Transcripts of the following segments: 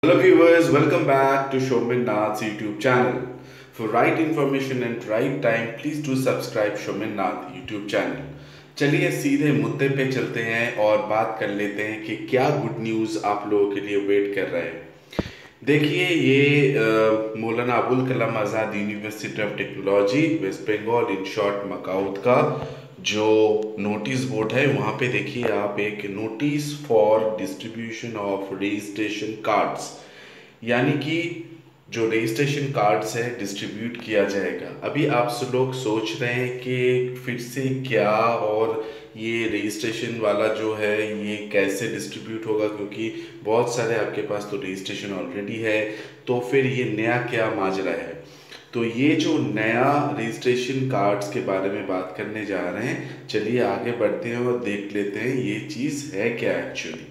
Hello viewers, welcome back to Shomin Nath's YouTube channel. For right information and right time, please do subscribe Shomin Nath YouTube channel. चलिए सीधे मुद्दे पे चलते हैं और बात कर लेते हैं कि क्या गुड न्यूज़ आप लोगों के लिए वेट कर रहे हैं। देखिए ये Maulana Abul Kalam Azad University of Technology West Bengal in short MAKAUT का जो नोटिस बोर्ड है वहाँ पे देखिए आप एक notice for distribution of registration cards, यानी कि जो रजिस्ट्रेशन कार्ड्स है डिस्ट्रीब्यूट किया जाएगा। अभी आप सब लोग सोच रहे हैं कि फिर से क्या और ये रजिस्ट्रेशन वाला जो है ये कैसे डिस्ट्रीब्यूट होगा, क्योंकि बहुत सारे आपके पास तो रजिस्ट्रेशन ऑलरेडी है, तो फिर ये नया क्या माजरा है। तो ये जो नया रजिस्ट्रेशन कार्ड्स के बारे में बात करने जा रहे हैं, चलिए आगे बढ़ते हैं और देख लेते हैं ये चीज़ है क्या एक्चुअली।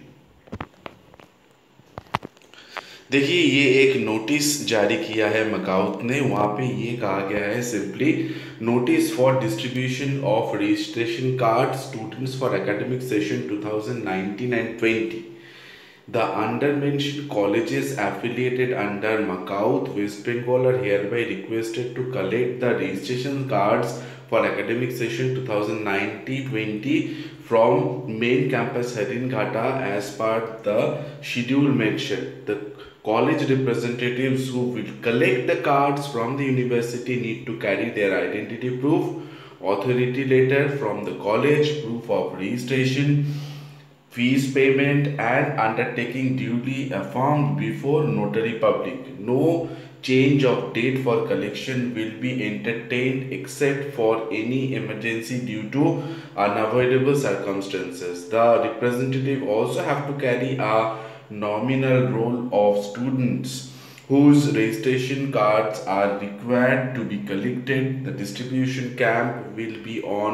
देखिए ये एक नोटिस जारी किया है मकाउत ने, वहाँ पे ये कहा गया है simply notice for distribution of registration card students for academic session 2019 and 20। The undermentioned colleges affiliated under Makaut, West Bengal are hereby requested to collect the registration cards for academic session 2019-20 from main campus Haringhata as per the schedule mentioned. The college representatives who will collect the cards from the university need to carry their identity proof, authority letter from the college, proof of registration, fees payment and undertaking duly affirmed before notary public. No change of date for collection will be entertained except for any emergency due to unavoidable circumstances. The representative also have to carry a nominal roll of students whose registration cards are required to be collected. The distribution camp will be on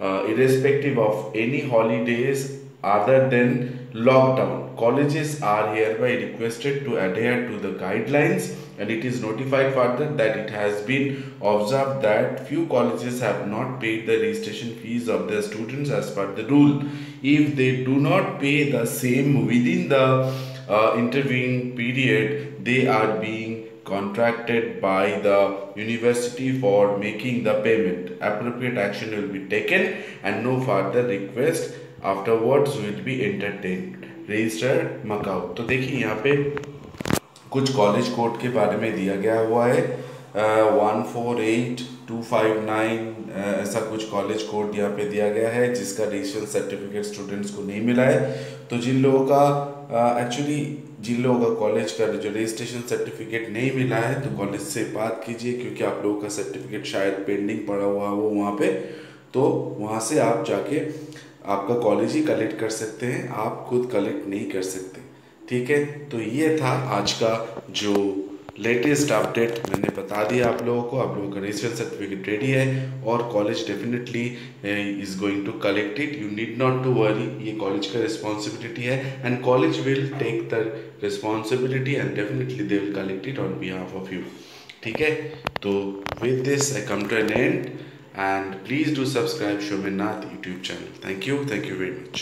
irrespective of any holidays other than lockdown. Colleges are hereby requested to adhere to the guidelines, and it is notified further that it has been observed that few colleges have not paid the registration fees of their students as per the rule. If they do not pay the same within the intervening period, they are being contracted by the university for making the payment. Appropriate action will be taken and no further request afterwards will be entertained. Registered Macau. तो देखिए यहाँ पे कुछ college code के बारे में दिया गया हुआ है 148259 ऐसा कुछ कॉलेज कोड यहाँ पे दिया गया है, जिसका रजिस्ट्रेशन सर्टिफिकेट स्टूडेंट्स को नहीं मिला है। तो जिन लोगों का जिन लोगों का कॉलेज का जो रजिस्ट्रेशन सर्टिफिकेट नहीं मिला है तो कॉलेज से बात कीजिए, क्योंकि आप लोगों का सर्टिफिकेट शायद पेंडिंग पड़ा हुआ हो वहाँ पे, तो वहाँ से आप जाके आपका कॉलेज ही कलेक्ट कर सकते हैं, आप खुद कलेक्ट नहीं कर सकते। ठीक है, तो ये था आज का जो लेटेस्ट अपडेट, मैंने बता दिया आप लोगों को। आप लोगों का रजिस्ट्रेशन सर्टिफिकेट रेडी है और college definitely is going to collect it. You need not to worry, ये कॉलेज का रिस्पॉन्सिबिलिटी है and college will take the responsibility and definitely they will collect it on behalf of you. ठीक है, तो with this I come to an end and please do subscribe Shomin Nath YouTube channel. Thank you very much.